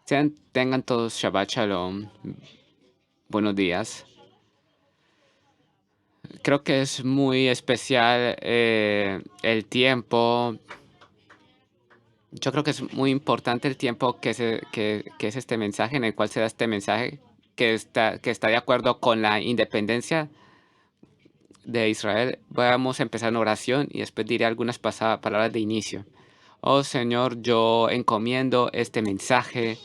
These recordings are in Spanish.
Tengan todos Shabbat Shalom. Buenos días. Creo que es muy especial el tiempo. Yo creo que es muy importante el tiempo que es este mensaje, en el cual se da este mensaje, que está de acuerdo con la independencia de Israel. Vamos a empezar en oración y después diré algunas palabras de inicio. Oh Señor, yo encomiendo este mensaje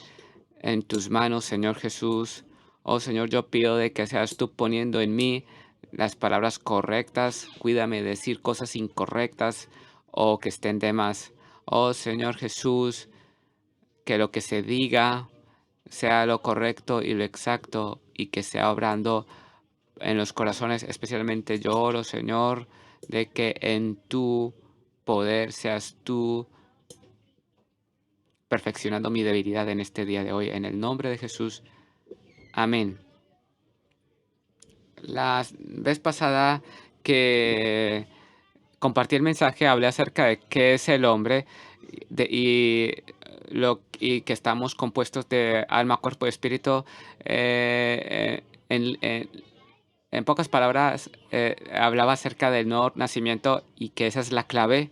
en tus manos, Señor Jesús. Oh Señor, yo pido de que seas tú poniendo en mí las palabras correctas. Cuídame de decir cosas incorrectas o que estén de más. Oh Señor Jesús, que lo que se diga sea lo correcto y lo exacto y que sea obrando en los corazones. Especialmente yo oro, Señor, de que en tu poder seas tú perfeccionando mi debilidad en este día de hoy. En el nombre de Jesús. Amén. La vez pasada que compartí el mensaje, hablé acerca de qué es el hombre y que estamos compuestos de alma, cuerpo y espíritu. eh, en, en- en pocas palabras, hablaba acerca del nuevo nacimiento y que esa es la clave.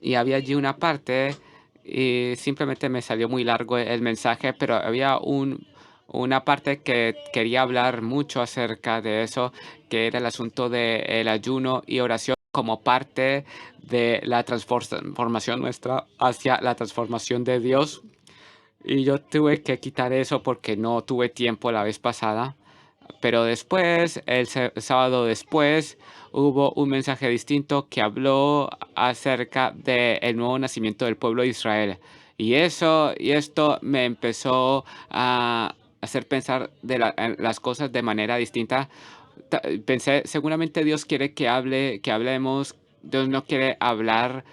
Y había allí una parte y simplemente me salió muy largo el mensaje, pero había una parte que quería hablar mucho acerca de eso, que era el asunto del ayuno y oración como parte de la transformación nuestra hacia la transformación de Dios. Y yo tuve que quitar eso porque no tuve tiempo la vez pasada. Pero después, sábado después, hubo un mensaje distinto que habló acerca del nuevo nacimiento del pueblo de Israel. Y esto me empezó a hacer pensar en las cosas de manera distinta. Pensé, seguramente Dios quiere que hablemos. Dios no quiere hablar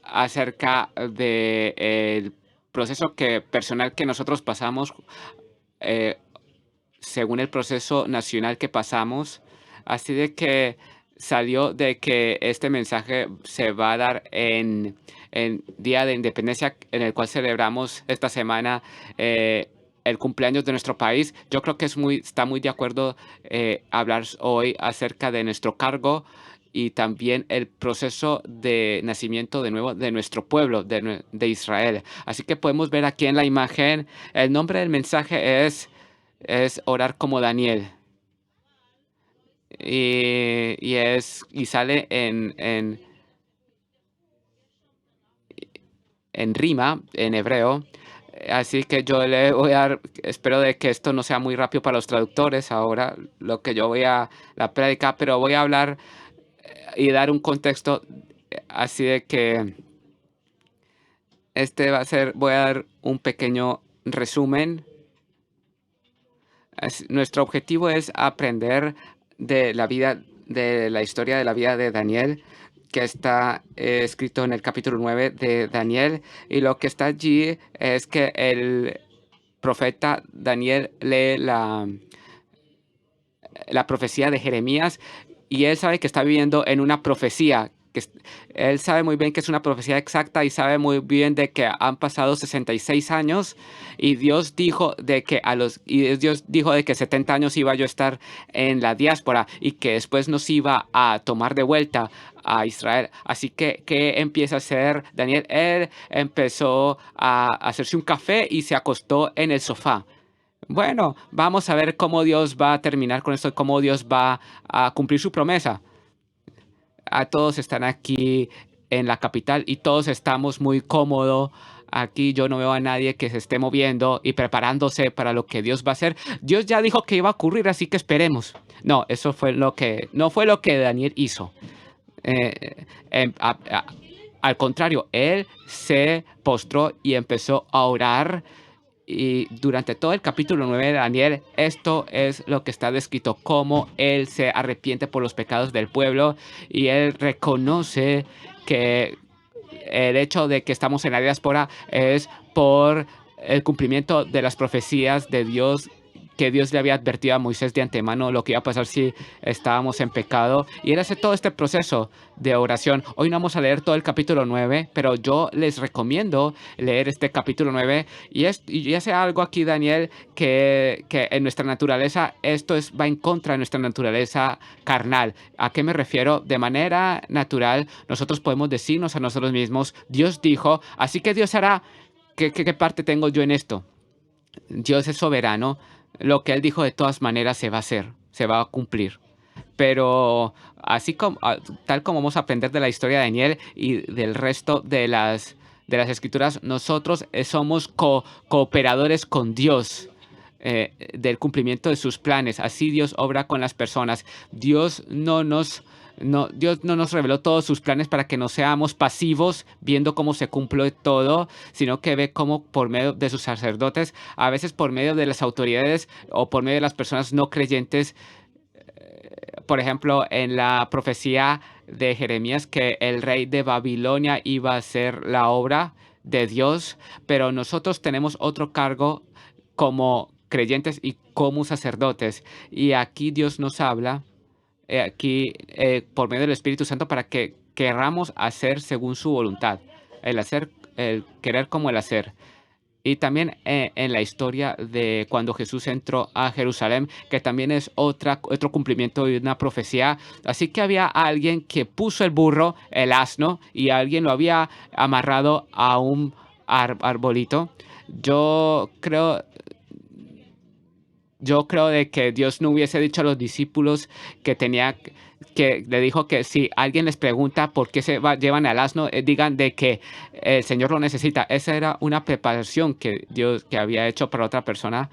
acerca de el proceso personal que nosotros pasamos, eh, según el proceso nacional que pasamos. Así de que salió de que este mensaje se va a dar en Día de Independencia, en el cual celebramos esta semana el cumpleaños de nuestro país. Yo creo que está muy de acuerdo hablar hoy acerca de nuestro cargo y también el proceso de nacimiento de nuevo de nuestro pueblo, de Israel. Así que podemos ver aquí en la imagen, el nombre del mensaje es orar como Daniel. Y sale en rima, en hebreo. Así que yo le voy a dar, espero de que esto no sea muy rápido para los traductores ahora, lo que yo la prédica, pero voy a hablar y dar un contexto, así de que voy a dar un pequeño resumen. Nuestro objetivo es aprender de la vida, de la historia de la vida de Daniel, que está escrito en el capítulo 9 de Daniel. Y lo que está allí es que el profeta Daniel lee la profecía de Jeremías y él sabe que está viviendo en una profecía. Él sabe muy bien que es una profecía exacta y sabe muy bien de que han pasado 66 años y Dios dijo de que 70 años iba yo a estar en la diáspora y que después nos iba a tomar de vuelta a Israel. Así que, ¿qué empieza a hacer Daniel? Él empezó a hacerse un café y se acostó en el sofá. Bueno, vamos a ver cómo Dios va a terminar con esto, cómo Dios va a cumplir su promesa. A todos están aquí en la capital y todos estamos muy cómodos. Aquí yo no veo a nadie que se esté moviendo y preparándose para lo que Dios va a hacer. Dios ya dijo que iba a ocurrir, así que esperemos. No, no fue lo que Daniel hizo. Eh, em, a- a- Al contrario, él se postró y empezó a orar y durante todo el capítulo 9 de Daniel, esto es lo que está descrito, cómo él se arrepiente por los pecados del pueblo y él reconoce que el hecho de que estamos en la diáspora es por el cumplimiento de las profecías de Dios que Dios le había advertido a Moisés de antemano lo que iba a pasar si estábamos en pecado. Y él hace todo este proceso de oración. Hoy no vamos a leer todo el capítulo 9, pero yo les recomiendo leer este capítulo 9. Y hace algo aquí Daniel que en nuestra naturaleza va en contra de nuestra naturaleza carnal. ¿A qué me refiero? De manera natural, nosotros podemos decirnos a nosotros mismos, Dios dijo, así que Dios hará. ¿Qué parte tengo yo en esto? Dios es soberano. Lo que Él dijo de todas maneras se va a hacer, se va a cumplir. Pero así como, tal como vamos a aprender de la historia de Daniel y del resto de las escrituras, nosotros somos cooperadores con Dios del cumplimiento de sus planes. Así Dios obra con las personas. Dios no nos reveló todos sus planes para que no seamos pasivos viendo cómo se cumple todo, sino que ve cómo por medio de sus sacerdotes, a veces por medio de las autoridades o por medio de las personas no creyentes, por ejemplo, en la profecía de Jeremías que el rey de Babilonia iba a hacer la obra de Dios, pero nosotros tenemos otro cargo como creyentes y como sacerdotes. Y aquí Dios nos habla por medio del Espíritu Santo para que querramos hacer según su voluntad. El hacer, el querer como el hacer. Y también en la historia de cuando Jesús entró a Jerusalén, que también es otro cumplimiento de una profecía. Así que había alguien que puso el burro, el asno, y alguien lo había amarrado a un arbolito. Yo creo, yo creo de que Dios no hubiese dicho a los discípulos que le dijo que si alguien les pregunta por qué llevan al asno, digan de que el Señor lo necesita. Esa era una preparación que Dios que había hecho para otra persona.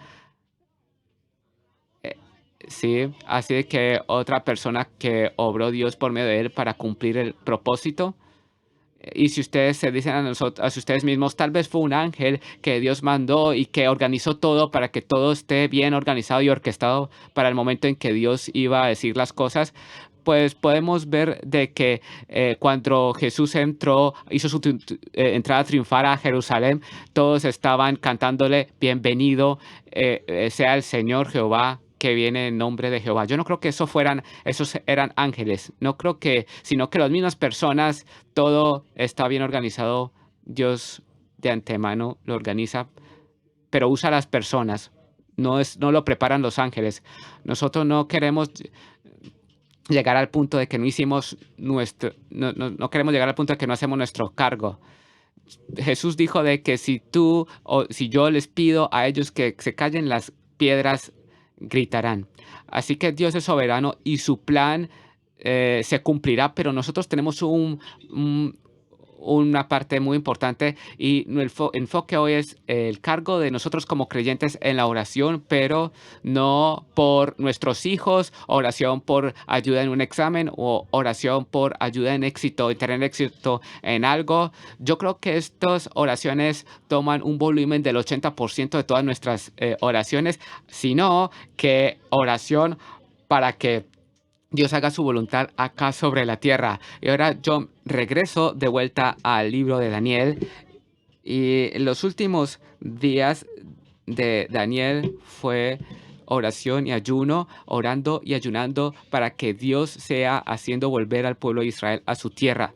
Eh, sí, así que otra persona que obró Dios por medio de él para cumplir el propósito. Y si ustedes se dicen a ustedes mismos, tal vez fue un ángel que Dios mandó y que organizó todo para que todo esté bien organizado y orquestado para el momento en que Dios iba a decir las cosas, pues podemos ver de que cuando Jesús hizo su entrada triunfal a Jerusalén, todos estaban cantándole, bienvenido sea el Señor Jehová que viene en nombre de Jehová. Yo no creo que esos eran ángeles, no creo que, sino que las mismas personas, todo está bien organizado, Dios de antemano lo organiza, pero usa a las personas, no lo preparan los ángeles. Nosotros no queremos llegar al punto de que no hicimos no queremos llegar al punto de que no hacemos nuestro cargo. Jesús dijo de que si tú o si yo les pido a ellos que se callen, las piedras gritarán. Así que Dios es soberano y su plan se cumplirá, pero nosotros tenemos una parte muy importante y el enfoque hoy es el cargo de nosotros como creyentes en la oración, pero no por nuestros hijos, oración por ayuda en un examen o oración por ayuda en éxito y tener éxito en algo. Yo creo que estas oraciones toman un volumen del 80% de todas nuestras oraciones, sino que oración para que Dios haga su voluntad acá sobre la tierra. Y ahora yo regreso de vuelta al libro de Daniel. Y en los últimos días de Daniel fue oración y ayuno, orando y ayunando para que Dios sea haciendo volver al pueblo de Israel a su tierra,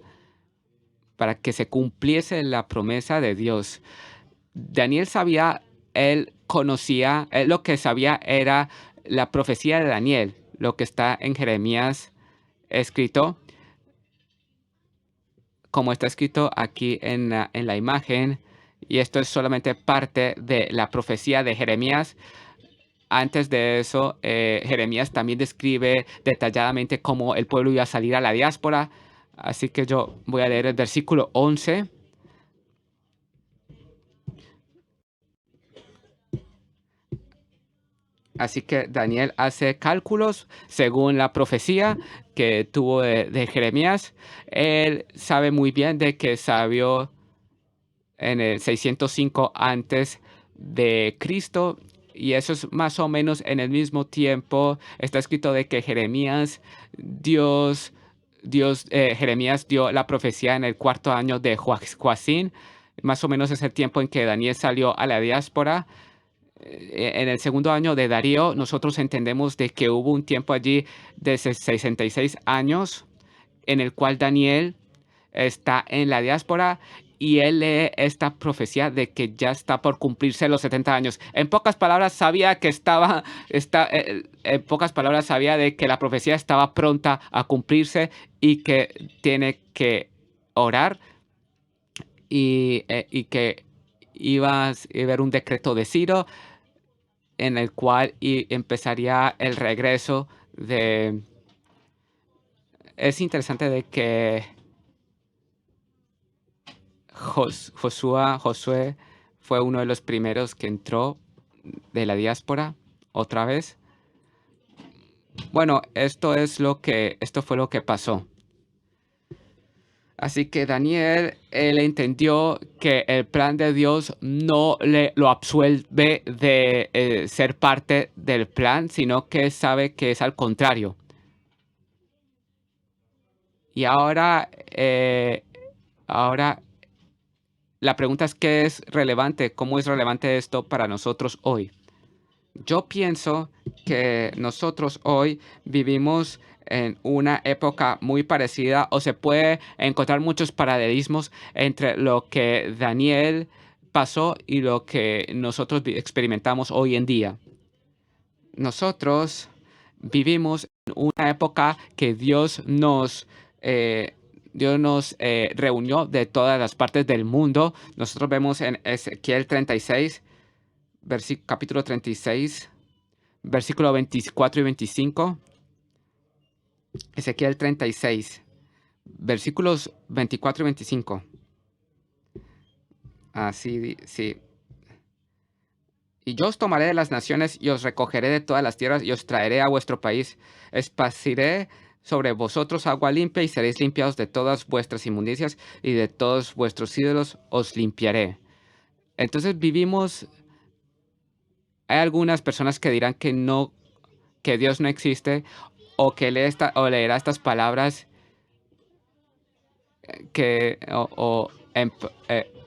para que se cumpliese la promesa de Dios. Daniel sabía, él conocía, él lo que sabía era la profecía de Daniel, lo que está en Jeremías escrito, como está escrito aquí en la imagen, y esto es solamente parte de la profecía de Jeremías. Antes de eso, Jeremías también describe detalladamente cómo el pueblo iba a salir a la diáspora. Así que yo voy a leer el versículo 11. Así que Daniel hace cálculos según la profecía que tuvo de Jeremías. Él sabe muy bien de que sabió en el 605 antes de Cristo, y eso es más o menos en el mismo tiempo. Está escrito de que Jeremías dio la profecía en el cuarto año de Joacín. Más o menos es el tiempo en que Daniel salió a la diáspora. en el segundo año de Darío, nosotros entendemos de que hubo un tiempo allí de 66 años en el cual Daniel está en la diáspora y él lee esta profecía de que ya está por cumplirse los 70 años. En pocas palabras, sabía que en pocas palabras, sabía de que la profecía estaba pronta a cumplirse y que tiene que orar y que iba a haber un decreto de Ciro en el cual empezaría el regreso de... Es interesante de que Josué fue uno de los primeros que entró de la diáspora otra vez. Bueno, esto fue lo que pasó. Así que Daniel, él entendió que el plan de Dios no lo absuelve de ser parte del plan, sino que sabe que es al contrario. Y ahora la pregunta es, ¿qué es relevante? ¿Cómo es relevante esto para nosotros hoy? Yo pienso que nosotros hoy vivimos en una época muy parecida, o se puede encontrar muchos paralelismos entre lo que Daniel pasó y lo que nosotros experimentamos hoy en día. Nosotros vivimos en una época que Dios nos reunió de todas las partes del mundo. Nosotros vemos en Ezequiel 36, capítulo 36, versículo 24 y 25. Ezequiel 36, versículos 24 y 25. Así, sí. Y yo os tomaré de las naciones y os recogeré de todas las tierras y os traeré a vuestro país. Esparciré sobre vosotros agua limpia y seréis limpiados de todas vuestras inmundicias y de todos vuestros ídolos os limpiaré. Entonces hay algunas personas que dirán que no, que Dios no existe, o que leerá estas palabras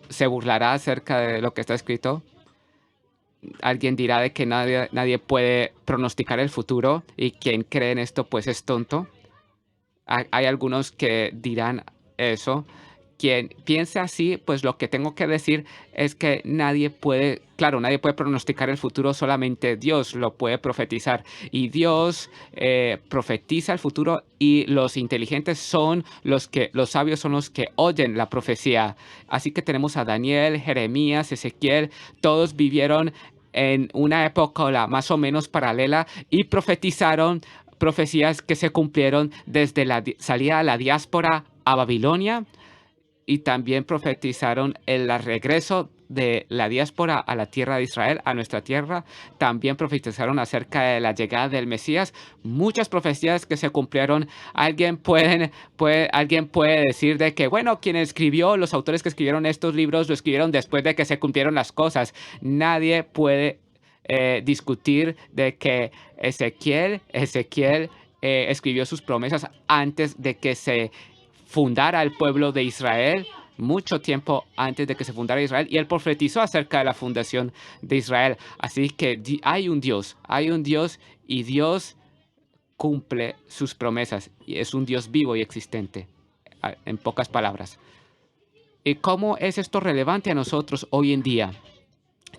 se burlará acerca de lo que está escrito. Alguien dirá de que nadie puede pronosticar el futuro, y quien cree en esto pues es tonto. Hay algunos que dirán eso. Quien piense así, pues lo que tengo que decir es que nadie puede pronosticar el futuro, solamente Dios lo puede profetizar. Y Dios profetiza el futuro, y los inteligentes los sabios son los que oyen la profecía. Así que tenemos a Daniel, Jeremías, Ezequiel, todos vivieron en una época más o menos paralela y profetizaron profecías que se cumplieron desde la salida a la diáspora a Babilonia, y también profetizaron el regreso de la diáspora a la tierra de Israel, a nuestra tierra. También profetizaron acerca de la llegada del Mesías. Muchas profecías que se cumplieron. Alguien puede decir de que, bueno, los autores que escribieron estos libros lo escribieron después de que se cumplieron las cosas. Nadie puede discutir de que Ezequiel escribió sus promesas antes de que se fundara el pueblo de Israel, mucho tiempo antes de que se fundara Israel, y él profetizó acerca de la fundación de Israel. Así que hay un Dios, y Dios cumple sus promesas, y es un Dios vivo y existente, en pocas palabras. ¿Y cómo es esto relevante a nosotros hoy en día?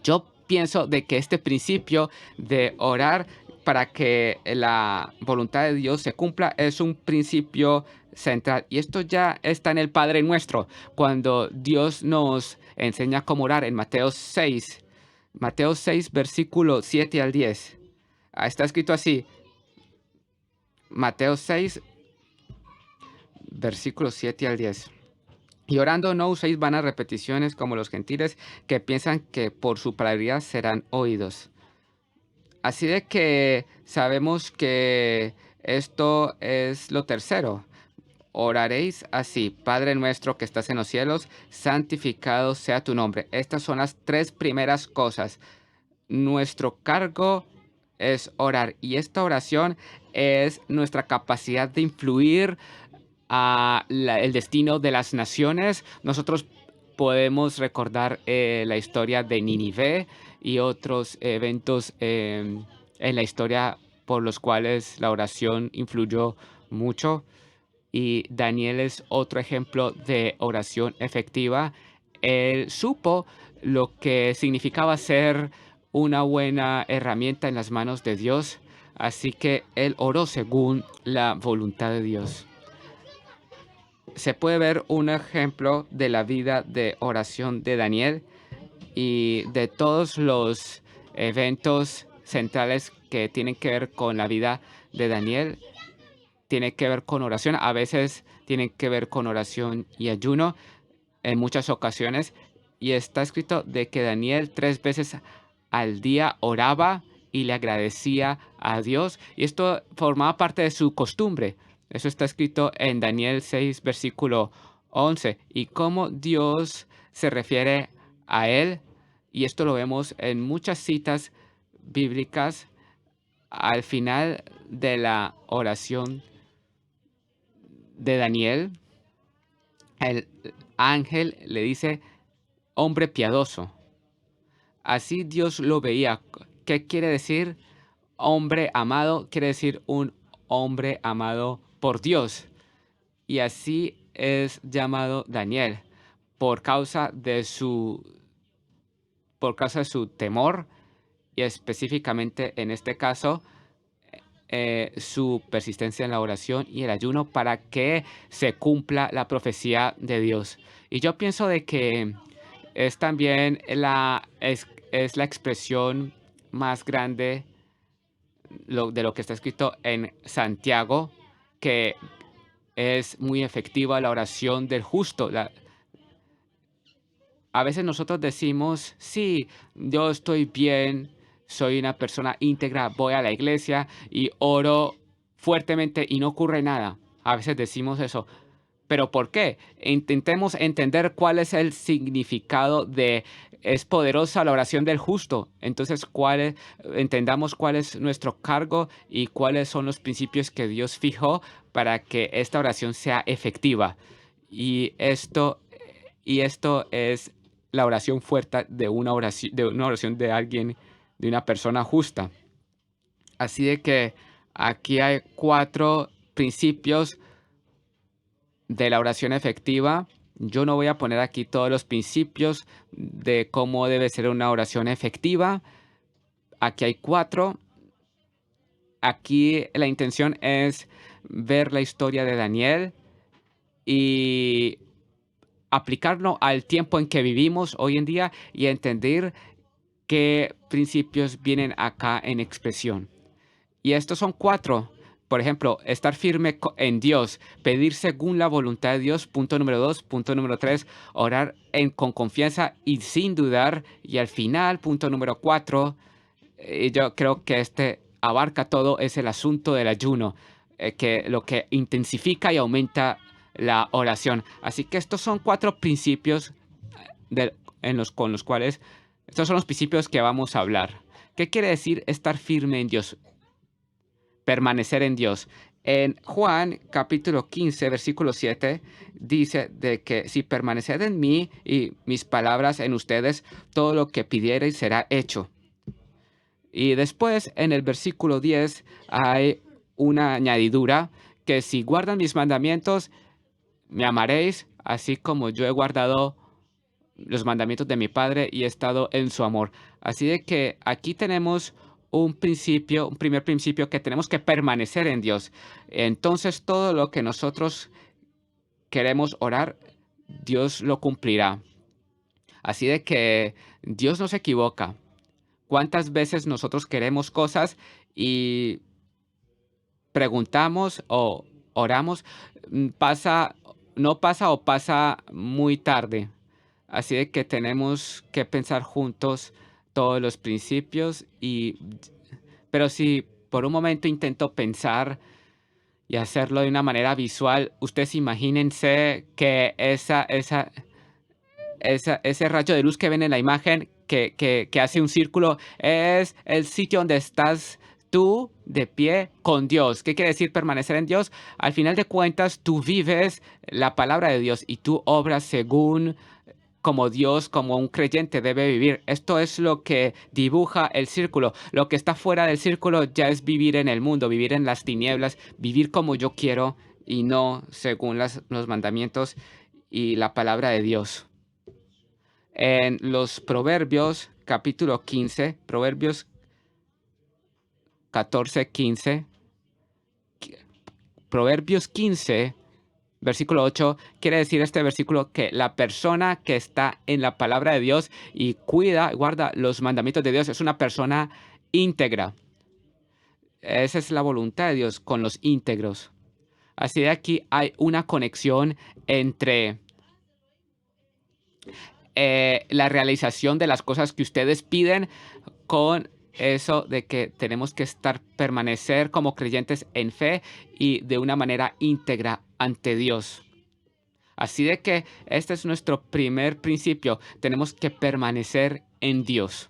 Yo pienso de que este principio de orar para que la voluntad de Dios se cumpla es un principio central. Y esto ya está en el Padre Nuestro, cuando Dios nos enseña cómo orar en Mateo 6, versículo 7 al 10. Está escrito así, Mateo 6, versículos 7 al 10. Y orando no uséis vanas repeticiones como los gentiles, que piensan que por su palabra serán oídos. Así de que sabemos que esto es lo tercero. Oraréis así: Padre nuestro que estás en los cielos, santificado sea tu nombre. Estas son las tres primeras cosas. Nuestro cargo es orar, y esta oración es nuestra capacidad de influir el destino de las naciones. Nosotros podemos recordar la historia de Nínive, y otros eventos en la historia por los cuales la oración influyó mucho. Y Daniel es otro ejemplo de oración efectiva. Él supo lo que significaba ser una buena herramienta en las manos de Dios, así que él oró según la voluntad de Dios. Se puede ver un ejemplo de la vida de oración de Daniel y de todos los eventos centrales que tienen que ver con la vida de Daniel. Tiene que ver con oración, a veces tiene que ver con oración y ayuno en muchas ocasiones. Y está escrito de que Daniel 3 veces al día oraba y le agradecía a Dios. Y esto formaba parte de su costumbre. Eso está escrito en Daniel 6, versículo 11. Y cómo Dios se refiere a él. Y esto lo vemos en muchas citas bíblicas al final de la oración de Daniel. El ángel le dice, hombre piadoso. Así Dios lo veía. ¿Qué quiere decir hombre amado? Quiere decir un hombre amado por Dios. Y así es llamado Daniel por causa de su temor y específicamente en este caso su persistencia en la oración y el ayuno para que se cumpla la profecía de Dios. Y yo pienso de que es también es la expresión más grande de lo que está escrito en Santiago, que es muy efectiva la oración del justo. A veces nosotros decimos, sí, yo estoy bien, soy una persona íntegra, voy a la iglesia y oro fuertemente y no ocurre nada. A veces decimos eso. ¿Pero por qué? Intentemos entender cuál es el significado de es poderosa la oración del justo. Entonces, entendamos cuál es nuestro cargo y cuáles son los principios que Dios fijó para que esta oración sea efectiva. Y esto es la oración fuerte de una oración de alguien, de una persona justa. Así de que aquí hay 4 principios de la oración efectiva. Yo no voy a poner aquí todos los principios de cómo debe ser una oración efectiva. Aquí hay 4. Aquí la intención es ver la historia de Daniel y aplicarlo al tiempo en que vivimos hoy en día y entender qué principios vienen acá en expresión. Y estos son 4. Por ejemplo, estar firme en Dios, pedir según la voluntad de Dios, punto número 2. Punto número 3, orar con confianza y sin dudar. Y al final, punto número 4, yo creo que este abarca todo, es el asunto del ayuno, que lo que intensifica y aumenta la oración. Así que estos son 4 principios con los cuales, estos son los principios que vamos a hablar. ¿Qué quiere decir estar firme en Dios? Permanecer en Dios. En Juan capítulo 15, versículo 7, dice de que si permaneced en mí y mis palabras en ustedes, todo lo que pidiereis será hecho. Y después en el versículo 10 hay una añadidura que si guardan mis mandamientos, me amaréis, así como yo he guardado los mandamientos de mi Padre y he estado en su amor. Así de que aquí tenemos un primer principio, que tenemos que permanecer en Dios. Entonces todo lo que nosotros queremos orar, Dios lo cumplirá. Así de que Dios no se equivoca. ¿Cuántas veces nosotros queremos cosas y preguntamos o oramos, no pasa o pasa muy tarde? Así de que tenemos que pensar juntos todos los principios pero si por un momento intento pensar y hacerlo de una manera visual, ustedes imagínense que ese rayo de luz que ven en la imagen que hace un círculo es el sitio donde estás tú de pie con Dios. ¿Qué quiere decir permanecer en Dios? Al final de cuentas, tú vives la palabra de Dios y tú obras según como Dios, como un creyente debe vivir. Esto es lo que dibuja el círculo. Lo que está fuera del círculo ya es vivir en el mundo, vivir en las tinieblas, vivir como yo quiero y no según los mandamientos y la palabra de Dios. En los Proverbios, capítulo 15, Proverbios 14, 15, Proverbios 15, versículo 8, quiere decir este versículo que la persona que está en la palabra de Dios y guarda los mandamientos de Dios es una persona íntegra. Esa es la voluntad de Dios con los íntegros. Así de aquí hay una conexión entre la realización de las cosas que ustedes piden con eso de que tenemos que permanecer como creyentes en fe y de una manera íntegra ante Dios. Así de que este es nuestro primer principio. Tenemos que permanecer en Dios.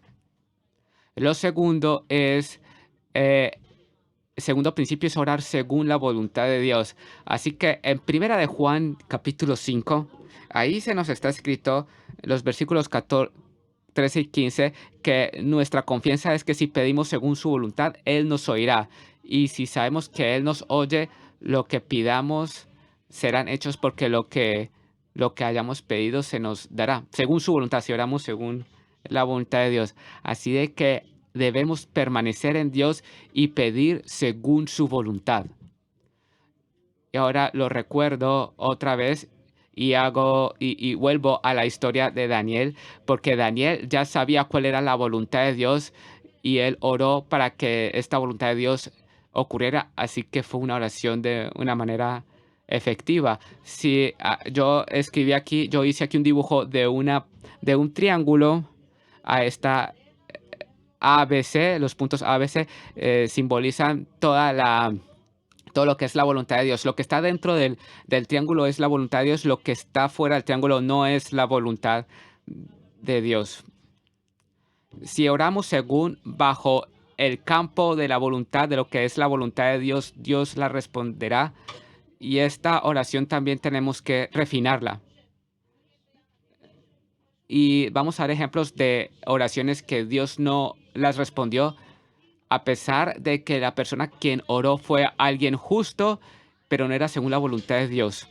Lo segundo es, el segundo principio es orar según la voluntad de Dios. Así que en Primera de Juan, capítulo 5, ahí se nos está escrito los versículos 13 y 15, que nuestra confianza es que si pedimos según su voluntad, Él nos oirá. Y si sabemos que Él nos oye, lo que pidamos serán hechos porque lo que hayamos pedido se nos dará, según su voluntad, si oramos según la voluntad de Dios. Así de que debemos permanecer en Dios y pedir según su voluntad. Y ahora lo recuerdo otra vez y vuelvo a la historia de Daniel, porque Daniel ya sabía cuál era la voluntad de Dios y él oró para que esta voluntad de Dios ocurriera, así que fue una oración de una manera efectiva. Si yo escribí aquí, yo hice aquí un dibujo de un triángulo a esta ABC, los puntos ABC simbolizan todo lo que es la voluntad de Dios. Lo que está dentro del triángulo es la voluntad de Dios, lo que está fuera del triángulo no es la voluntad de Dios. Si oramos según bajo el campo de la voluntad, de lo que es la voluntad de Dios, Dios la responderá. Y esta oración también tenemos que refinarla. Y vamos a dar ejemplos de oraciones que Dios no las respondió, a pesar de que la persona quien oró fue alguien justo, pero no era según la voluntad de Dios.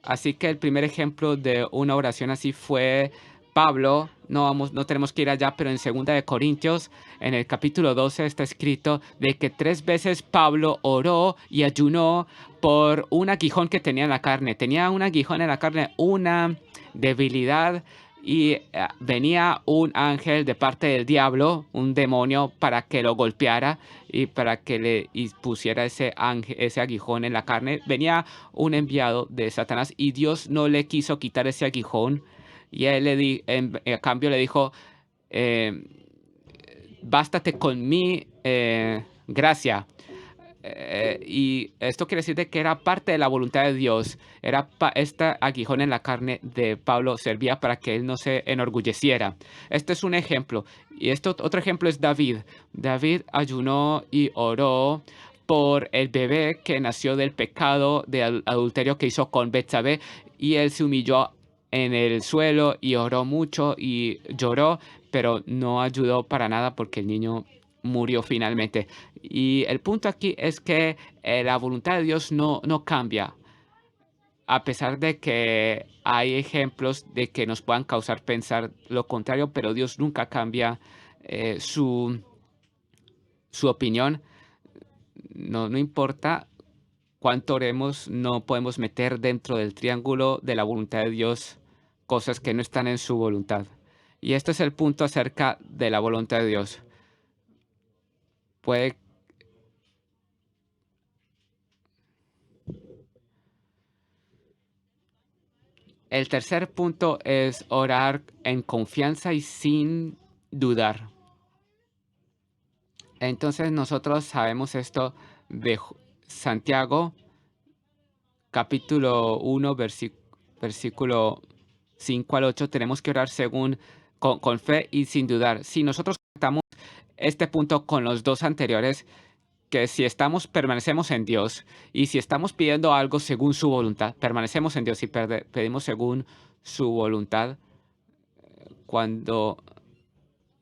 Así que el primer ejemplo de una oración así fue Pablo. No tenemos que ir allá, pero en 2 Corintios, en el capítulo 12, está escrito de que 3 veces Pablo oró y ayunó por un aguijón que tenía en la carne. Tenía un aguijón en la carne, una debilidad, y venía un ángel de parte del diablo, un demonio, para que lo golpeara y para que le pusiera ese aguijón en la carne. Venía un enviado de Satanás y Dios no le quiso quitar ese aguijón. Y él a cambio le dijo, eh, bástate con mi gracia. Y esto quiere decir de que era parte de la voluntad de Dios. Este aguijón en la carne de Pablo servía para que él no se enorgulleciera. Este es un ejemplo. Y otro ejemplo es David. David ayunó y oró por el bebé que nació del pecado de adulterio que hizo con Betsabé, y él se humilló en el suelo y oró mucho y lloró, pero no ayudó para nada porque el niño murió finalmente. Y el punto aquí es que la voluntad de Dios no cambia, a pesar de que hay ejemplos de que nos puedan causar pensar lo contrario, pero Dios nunca cambia su opinión. No importa cuánto oremos, no podemos meter dentro del triángulo de la voluntad de Dios cosas que no están en su voluntad. Y este es el punto acerca de la voluntad de Dios. Puede El tercer punto es orar en confianza y sin dudar. Entonces nosotros sabemos esto de Santiago, capítulo 1, versículo 5 al 8. Tenemos que orar con fe y sin dudar. Si nosotros tratamos este punto con los dos anteriores, que si permanecemos en Dios, y si estamos pidiendo algo según su voluntad, permanecemos en Dios y pedimos según su voluntad, cuando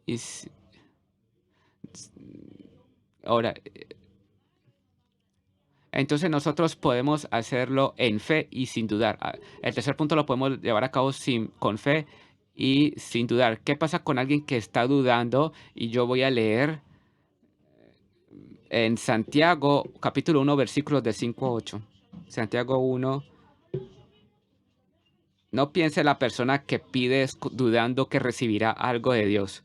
y s- ahora, entonces nosotros podemos hacerlo en fe y sin dudar. El tercer punto lo podemos llevar a cabo con fe y sin dudar. ¿Qué pasa con alguien que está dudando? Y yo voy a leer en Santiago, capítulo 1, versículos de 5 a 8. Santiago 1. No piense la persona que pide dudando que recibirá algo de Dios.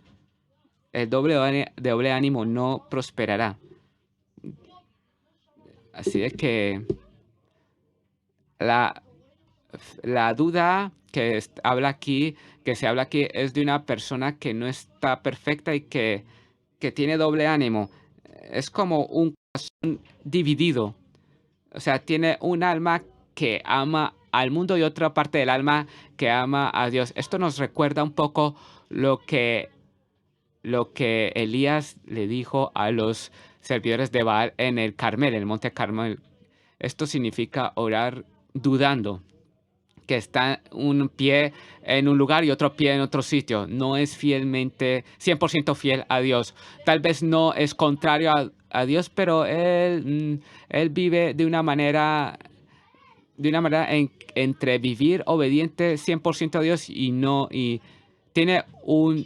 El doble ánimo no prosperará. Así de que la, la duda que se habla aquí, es de una persona que no está perfecta y que tiene doble ánimo. Es como un dividido. O sea, tiene un alma que ama al mundo y otra parte del alma que ama a Dios. Esto nos recuerda un poco lo que Elías le dijo a los servidores de Baal en el Carmel, en el monte Carmel. Esto significa orar dudando, que está un pie en un lugar y otro pie en otro sitio. No es fielmente, 100% fiel a Dios. Tal vez no es contrario a Dios, pero él vive de una manera entre vivir obediente 100% a Dios y no, y tiene un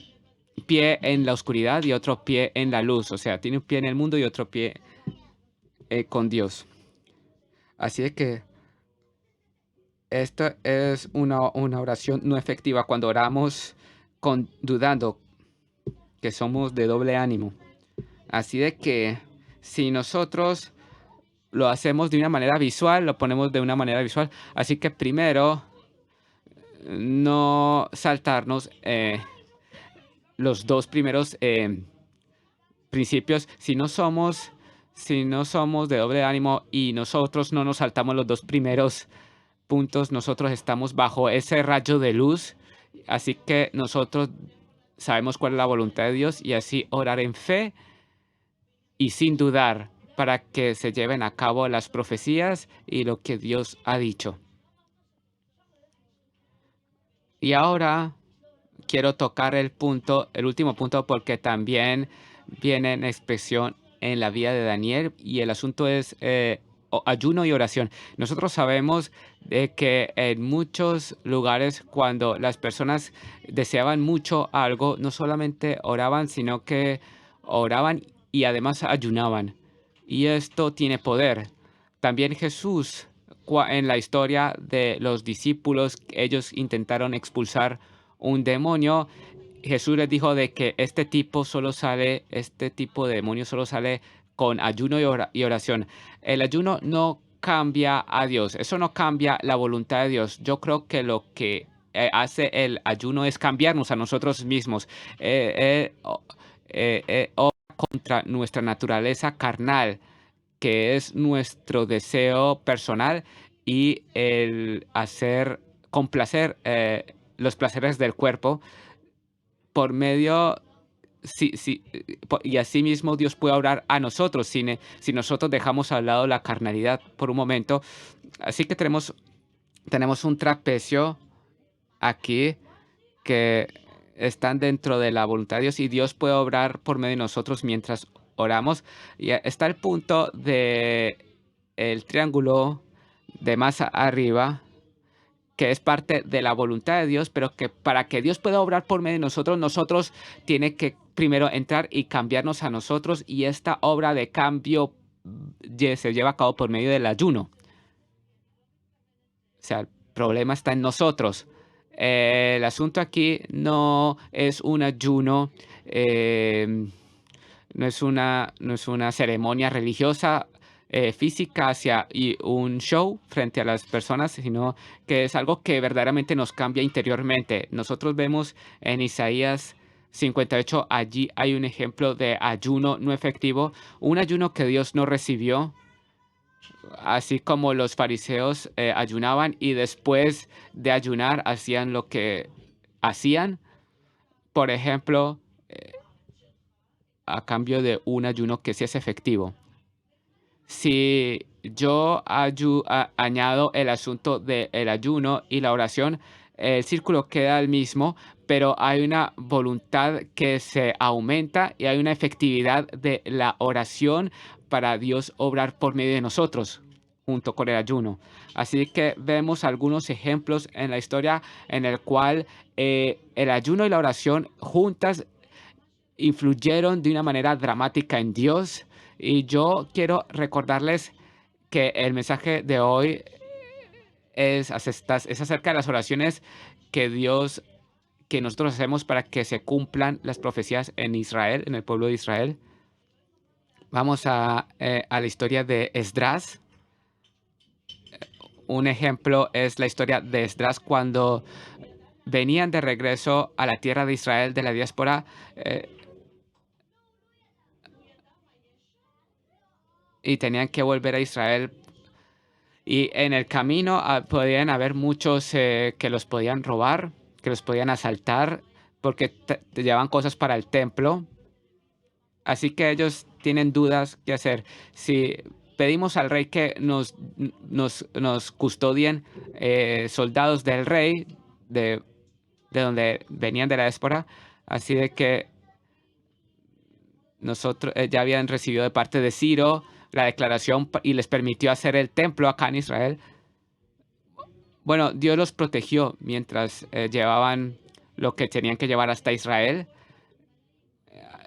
pie en la oscuridad y otro pie en la luz. O sea, tiene un pie en el mundo y otro pie con Dios. Así es que esta es una oración no efectiva cuando oramos dudando, que somos de doble ánimo. Así de que si nosotros lo hacemos de una manera visual, lo ponemos de una manera visual. Así que primero, no saltarnos los dos primeros principios. Si no somos de doble ánimo y nosotros no nos saltamos los dos primeros puntos, nosotros estamos bajo ese rayo de luz. Así que nosotros sabemos cuál es la voluntad de Dios y así orar en fe y sin dudar para que se lleven a cabo las profecías y lo que Dios ha dicho. Y ahora quiero tocar el último punto, porque también viene en expresión en la vida de Daniel, y el asunto es ayuno y oración. Nosotros sabemos de que en muchos lugares, cuando las personas deseaban mucho algo, no solamente oraban, sino que oraban y además ayunaban. Y esto tiene poder. También Jesús, en la historia de los discípulos, ellos intentaron expulsar un demonio. Jesús les dijo de que este tipo de demonio solo sale con ayuno y oración. El ayuno no cambia a Dios, eso no cambia la voluntad de Dios. Yo creo que lo que hace el ayuno es cambiarnos a nosotros mismos. Obra contra nuestra naturaleza carnal, que es nuestro deseo personal y el complacer los placeres del cuerpo por medio, y asimismo Dios puede obrar a nosotros si nosotros dejamos al lado la carnalidad por un momento. Así que tenemos un trapecio aquí que están dentro de la voluntad de Dios, y Dios puede obrar por medio de nosotros mientras oramos. Y está el punto de el triángulo de más arriba, que es parte de la voluntad de Dios, pero que para que Dios pueda obrar por medio de nosotros tiene que primero entrar y cambiarnos a nosotros, y esta obra de cambio se lleva a cabo por medio del ayuno. O sea, el problema está en nosotros. El asunto aquí no es un ayuno, no es una ceremonia religiosa física y un show frente a las personas, sino que es algo que verdaderamente nos cambia interiormente. Nosotros vemos en Isaías 58, allí hay un ejemplo de ayuno no efectivo, un ayuno que Dios no recibió. Así como los fariseos ayunaban y después de ayunar hacían lo que hacían, por ejemplo, a cambio de un ayuno que sí es efectivo. Si yo añado el asunto del ayuno y la oración, el círculo queda el mismo, pero hay una voluntad que se aumenta y hay una efectividad de la oración para Dios obrar por medio de nosotros, junto con el ayuno. Así que vemos algunos ejemplos en la historia en el cual el ayuno y la oración juntas influyeron de una manera dramática en Dios. Y yo quiero recordarles que el mensaje de hoy es acerca de las oraciones que Dios, que nosotros hacemos para que se cumplan las profecías en Israel, en el pueblo de Israel. Vamos a la historia de Esdras. Un ejemplo es la historia de Esdras cuando venían de regreso a la tierra de Israel de la diáspora eh, y tenían que volver a Israel. Y en el camino podían haber muchos que los podían robar, que los podían asaltar, porque te llevaban cosas para el templo. Así que ellos tienen dudas qué hacer. Si pedimos al rey que nos custodien soldados del rey, de, de donde venían de la diáspora, así de que nosotros ya habían recibido de parte de Ciro la declaración y les permitió hacer el templo acá en Israel. Bueno, Dios los protegió mientras llevaban lo que tenían que llevar hasta Israel.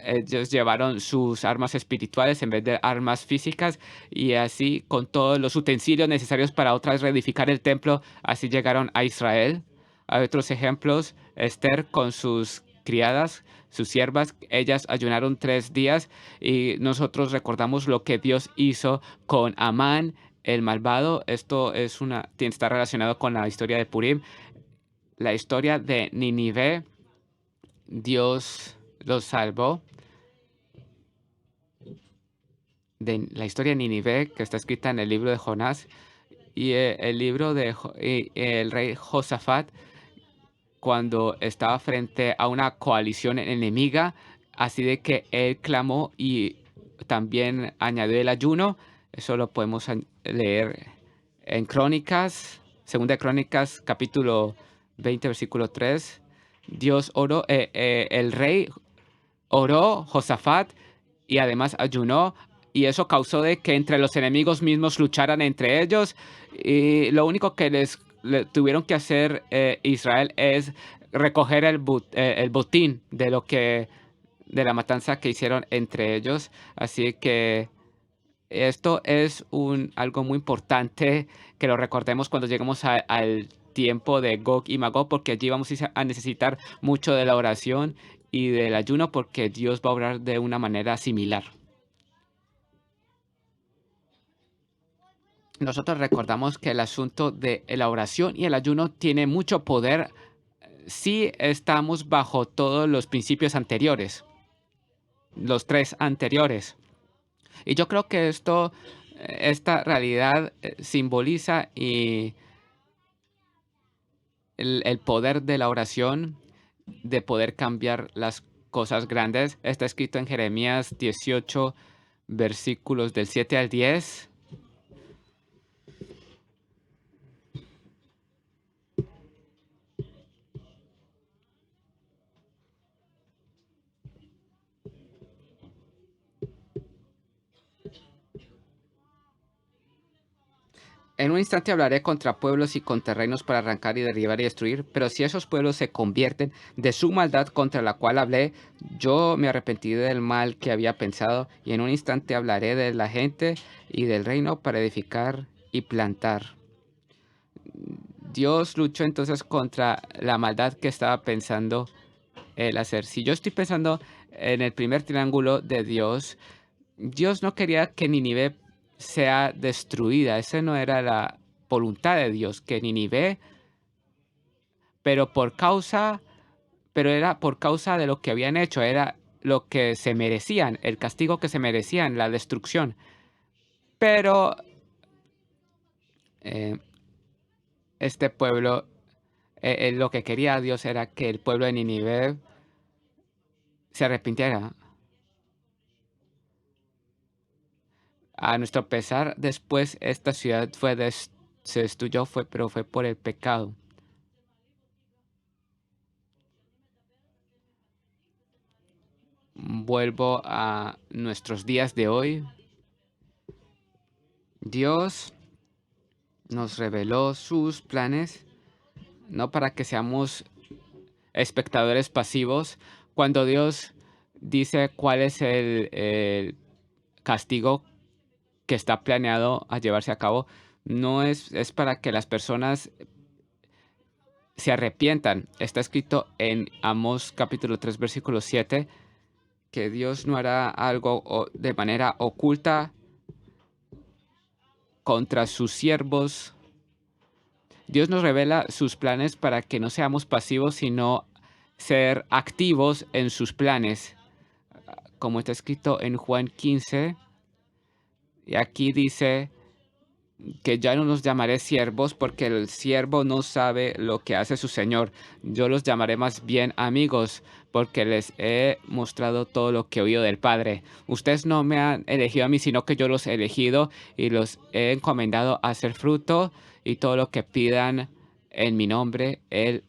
Ellos llevaron sus armas espirituales en vez de armas físicas y así con todos los utensilios necesarios para otra vez reedificar el templo, así llegaron a Israel. Hay otros ejemplos, Esther con sus criadas, sus siervas, ellas ayunaron 3 días y nosotros recordamos lo que Dios hizo con Amán, el malvado. Esto está relacionado con la historia de Purim, la historia de Ninive. Dios los salvó de la historia de Ninive, que está escrita en el libro de Jonás, y el libro de el rey Josafat, cuando estaba frente a una coalición enemiga, así de que él clamó y también añadió el ayuno. Eso lo podemos leer en Crónicas, Segunda de Crónicas, capítulo 20, versículo 3. Dios oró, el rey oró, Josafat, y además ayunó, y eso causó de que entre los enemigos mismos lucharan entre ellos, y lo único que tuvieron que hacer Israel es recoger el botín de la matanza que hicieron entre ellos. Así que esto es algo muy importante que lo recordemos cuando lleguemos al tiempo de Gog y Magog, porque allí vamos a necesitar mucho de la oración y del ayuno, porque Dios va a obrar de una manera similar. Nosotros recordamos que el asunto de la oración y el ayuno tiene mucho poder si estamos bajo todos los principios anteriores, los 3 anteriores. Y yo creo que esta realidad simboliza el poder de la oración, de poder cambiar las cosas grandes. Está escrito en Jeremías 18, versículos del 7 al 10. En un instante hablaré contra pueblos y contra reinos para arrancar y derribar y destruir, pero si esos pueblos se convierten de su maldad contra la cual hablé, yo me arrepentiré del mal que había pensado, y en un instante hablaré de la gente y del reino para edificar y plantar. Dios luchó entonces contra la maldad que estaba pensando él hacer. Si yo estoy pensando en el primer triángulo de Dios, Dios no quería que Ninive sea destruida. Esa no era la voluntad de Dios, que Ninive, pero pero era por causa de lo que habían hecho, era lo que se merecían, el castigo que se merecían, la destrucción. Pero eh, este pueblo, lo que quería Dios era que el pueblo de Ninive se arrepintiera. A nuestro pesar, después esta ciudad se destruyó, pero fue por el pecado. vuelvo a nuestros días de hoy. Dios nos reveló sus planes, no para que seamos espectadores pasivos. Cuando Dios dice cuál es el castigo que está planeado a llevarse a cabo, no es para que las personas se arrepientan. Está escrito en Amós capítulo 3 versículo 7 que Dios no hará algo de manera oculta contra sus siervos. Dios nos revela sus planes para que no seamos pasivos, sino ser activos en sus planes, como está escrito en Juan 15. Y aquí dice que ya no los llamaré siervos porque el siervo no sabe lo que hace su señor. Yo los llamaré más bien amigos porque les he mostrado todo lo que he oído del Padre. Ustedes no me han elegido a mí, sino que yo los he elegido y los he encomendado a hacer fruto, y todo lo que pidan en mi nombre, Él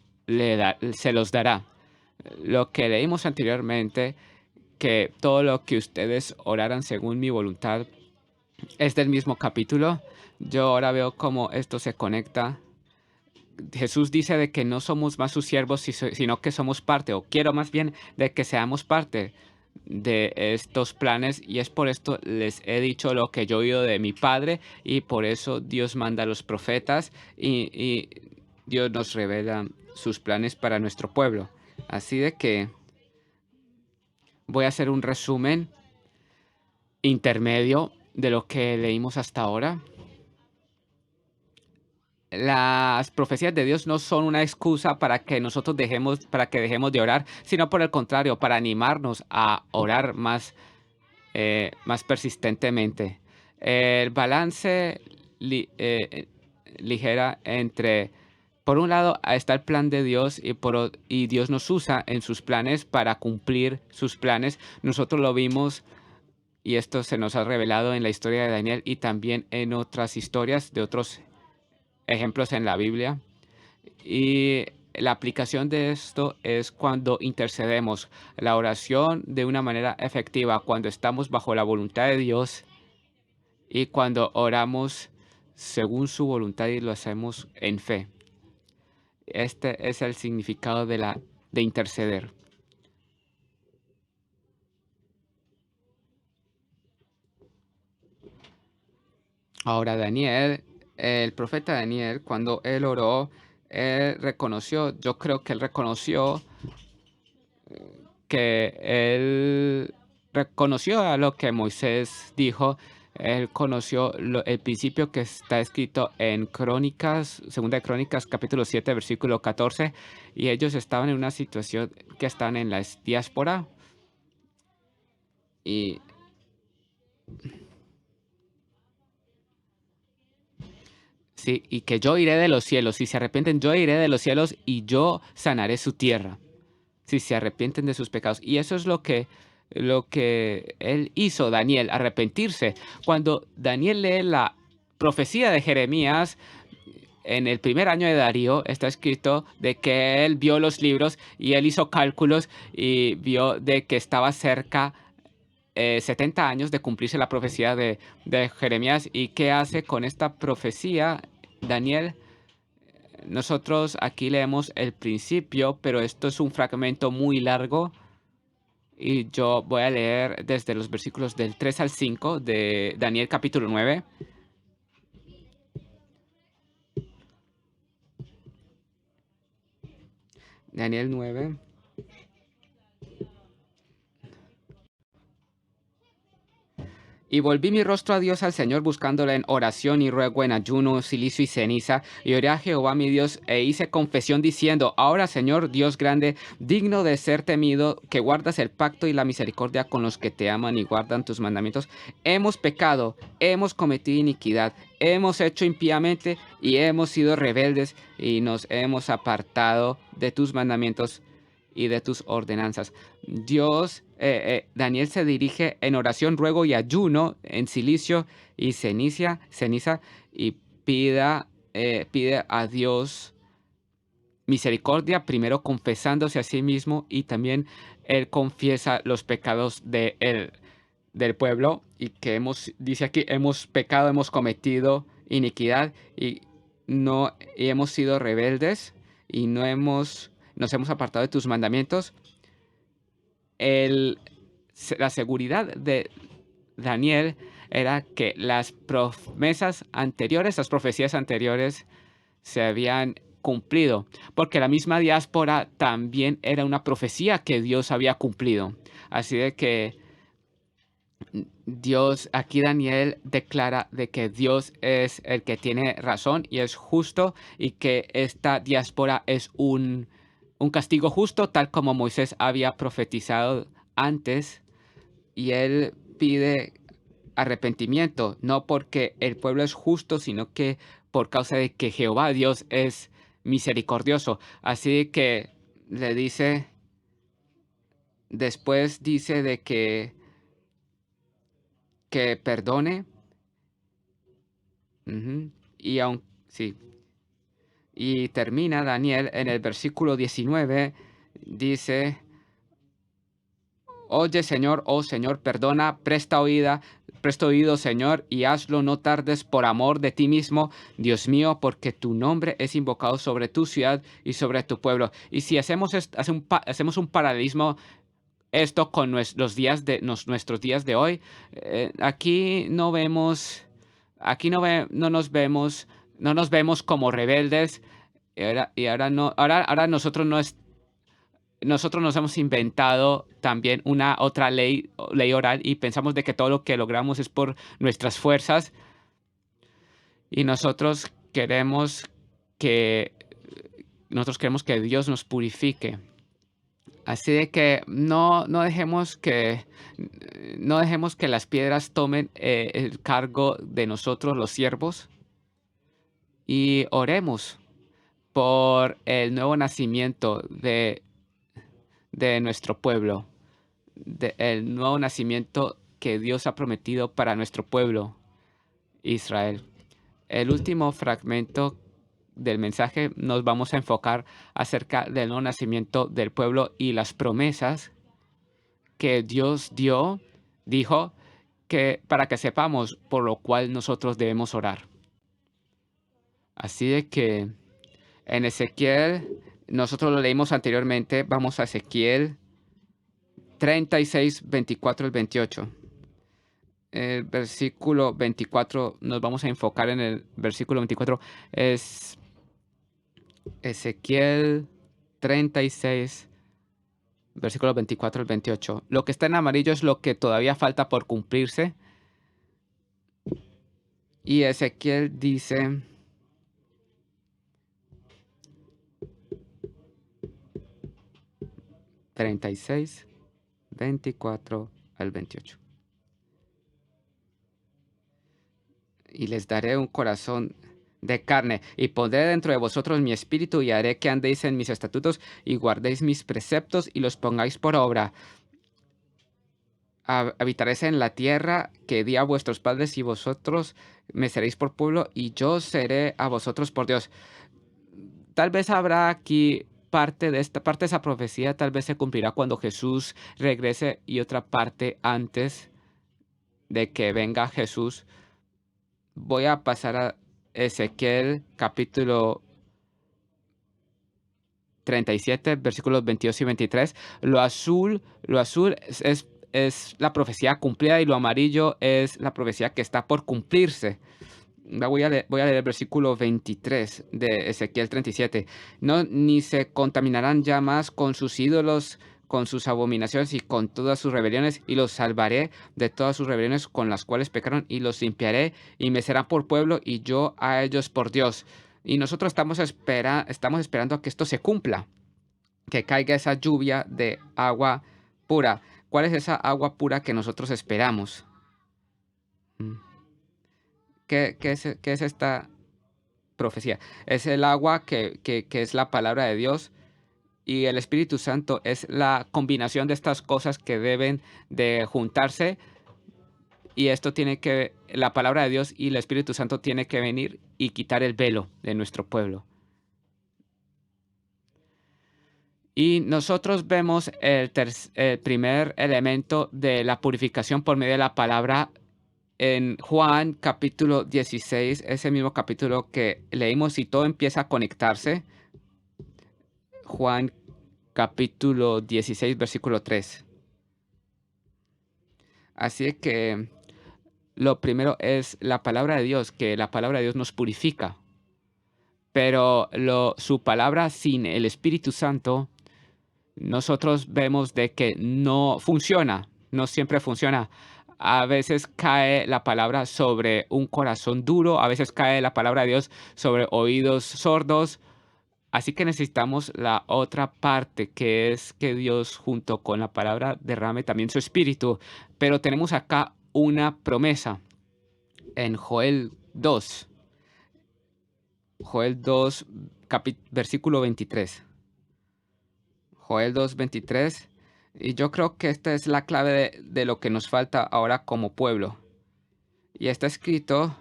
se los dará. Lo que leímos anteriormente, que todo lo que ustedes oraran según mi voluntad, es del mismo capítulo. Yo ahora veo cómo esto se conecta. Jesús dice de que no somos más sus siervos, sino que somos parte, o quiero más bien de que seamos parte de estos planes, y es por esto les he dicho lo que yo he oído de mi Padre, y por eso Dios manda a los profetas y Dios nos revela sus planes para nuestro pueblo. Así de que voy a hacer un resumen intermedio de lo que leímos hasta ahora. Las profecías de Dios no son una excusa para que nosotros dejemos de orar, sino por el contrario, para animarnos a orar más persistentemente. El balance ligera entre, por un lado, está el plan de Dios, y Dios nos usa en sus planes para cumplir sus planes. Nosotros lo vimos, y esto se nos ha revelado en la historia de Daniel y también en otras historias de otros ejemplos en la Biblia. Y la aplicación de esto es cuando intercedemos, la oración de una manera efectiva, cuando estamos bajo la voluntad de Dios y cuando oramos según su voluntad y lo hacemos en fe. Este es el significado de interceder. Ahora Daniel, el profeta Daniel, cuando él oró, él reconoció, yo creo que él reconoció que él reconoció a lo que Moisés dijo. Él conoció el principio que está escrito en Crónicas, Segunda de Crónicas, capítulo 7, versículo 14, y ellos estaban en una situación que están en la diáspora, y sí, y que yo iré de los cielos, si se arrepienten, yo iré de los cielos y yo sanaré su tierra, si se arrepienten de sus pecados. Y eso es lo que él hizo, Daniel, arrepentirse. Cuando Daniel lee la profecía de Jeremías, en el primer año de Darío, está escrito de que él vio los libros y él hizo cálculos y vio de que estaba cerca 70 años de cumplirse la profecía de Jeremías. ¿Y qué hace con esta profecía Daniel? Nosotros aquí leemos el principio, pero esto es un fragmento muy largo y yo voy a leer desde los versículos del 3 al 5 de Daniel capítulo 9. Daniel 9. Y volví mi rostro a Dios, al Señor, buscándole en oración y ruego, en ayuno, silicio y ceniza. Y oré a Jehová mi Dios e hice confesión diciendo: Ahora, Señor, Dios grande, digno de ser temido, que guardas el pacto y la misericordia con los que te aman y guardan tus mandamientos, hemos pecado, hemos cometido iniquidad, hemos hecho impíamente y hemos sido rebeldes y nos hemos apartado de tus mandamientos y de tus ordenanzas. Daniel se dirige en oración, ruego y ayuno, en silicio y ceniza, y pide a Dios misericordia, primero confesándose a sí mismo, y también él confiesa los pecados del pueblo, y que dice aquí, hemos pecado, hemos cometido iniquidad y hemos sido rebeldes y nos hemos apartado de tus mandamientos. La seguridad de Daniel era que las promesas anteriores, las profecías anteriores se habían cumplido, porque la misma diáspora también era una profecía que Dios había cumplido. Así de que aquí Daniel declara de que Dios es el que tiene razón y es justo, y que esta diáspora es un castigo justo, tal como Moisés había profetizado antes, y él pide arrepentimiento, no porque el pueblo es justo, sino que por causa de que Jehová Dios es misericordioso. Así que le dice, después dice de que perdone. Ujú. Sí. Y termina Daniel en el versículo 19, dice: Oye, Señor, oh Señor, perdona, presta oído, Señor, y hazlo, no tardes, por amor de ti mismo, Dios mío, porque tu nombre es invocado sobre tu ciudad y sobre tu pueblo. Y si hacemos un paralelismo esto con nuestros días de hoy, aquí no vemos, no nos vemos como rebeldes. Ahora nosotros nos hemos inventado también una otra ley oral, y pensamos de que todo lo que logramos es por nuestras fuerzas, y que nosotros queremos que Dios nos purifique. Así de que no dejemos que las piedras tomen el cargo de nosotros, los siervos, y oremos por el nuevo nacimiento de nuestro pueblo, el nuevo nacimiento que Dios ha prometido para nuestro pueblo, Israel. El último fragmento del mensaje nos vamos a enfocar acerca del nuevo nacimiento del pueblo y las promesas que Dios dijo, que para que sepamos por lo cual nosotros debemos orar. Así de que en Ezequiel, nosotros lo leímos anteriormente, vamos a Ezequiel 36, 24 al 28. El versículo 24, nos vamos a enfocar en el versículo 24, es Ezequiel 36, versículo 24 al 28. Lo que está en amarillo es lo que todavía falta por cumplirse. Y Ezequiel dice: 36, 24 al 28. Y les daré un corazón de carne, y pondré dentro de vosotros mi espíritu, y haré que andéis en mis estatutos, y guardéis mis preceptos, y los pongáis por obra. Habitaréis en la tierra que di a vuestros padres, y vosotros me seréis por pueblo, y yo seré a vosotros por Dios. Tal vez habrá aquí parte de esa profecía, tal vez se cumplirá cuando Jesús regrese, y otra parte antes de que venga Jesús. Voy a pasar a Ezequiel capítulo 37, versículos 22 y 23. Lo azul es la profecía cumplida, y lo amarillo es la profecía que está por cumplirse. Voy a leer el versículo 23 de Ezequiel 37. No, ni se contaminarán ya más con sus ídolos, con sus abominaciones y con todas sus rebeliones, y los salvaré de todas sus rebeliones con las cuales pecaron, y los limpiaré, y me serán por pueblo, y yo a ellos por Dios. Y nosotros estamos esperando a que esto se cumpla, que caiga esa lluvia de agua pura. ¿Cuál es esa agua pura que nosotros esperamos? Mm. ¿Qué es esta profecía? Es el agua que es la palabra de Dios, y el Espíritu Santo es la combinación de estas cosas que deben de juntarse, y la palabra de Dios y el Espíritu Santo tiene que venir y quitar el velo de nuestro pueblo. Y nosotros vemos el primer elemento de la purificación por medio de la palabra en Juan capítulo 16, ese mismo capítulo que leímos y todo empieza a conectarse. Juan capítulo 16, versículo 3. Así que lo primero es la palabra de Dios, que la palabra de Dios nos purifica. Pero su palabra sin el Espíritu Santo, nosotros vemos de que no funciona, no siempre funciona. A veces cae la palabra sobre un corazón duro, a veces cae la palabra de Dios sobre oídos sordos. Así que necesitamos la otra parte, que es que Dios junto con la palabra derrame también su espíritu. Pero tenemos acá una promesa en Joel 2, versículo 23. Joel 2, 23. Y yo creo que esta es la clave de lo que nos falta ahora como pueblo. Y está escrito: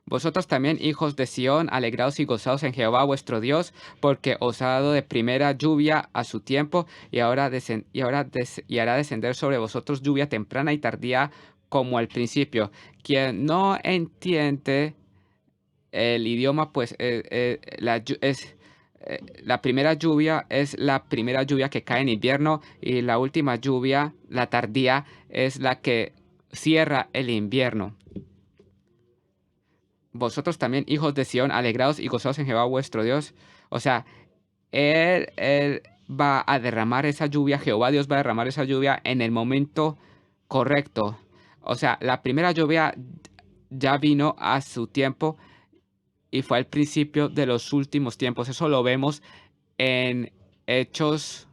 vosotros también, hijos de Sión, alegraos y gozaos en Jehová vuestro Dios, porque os ha dado de primera lluvia a su tiempo, y y hará descender sobre vosotros lluvia temprana y tardía como al principio. Quien no entiende el idioma, pues la primera lluvia es la primera lluvia que cae en invierno, y la última lluvia, la tardía, es la que cierra el invierno. Vosotros también, hijos de Sión, alegraos y gozaos en Jehová vuestro Dios. O sea, él va a derramar esa lluvia, Jehová Dios va a derramar esa lluvia en el momento correcto. O sea, la primera lluvia ya vino a su tiempo y fue al principio de los últimos tiempos. Eso lo vemos en Hechos,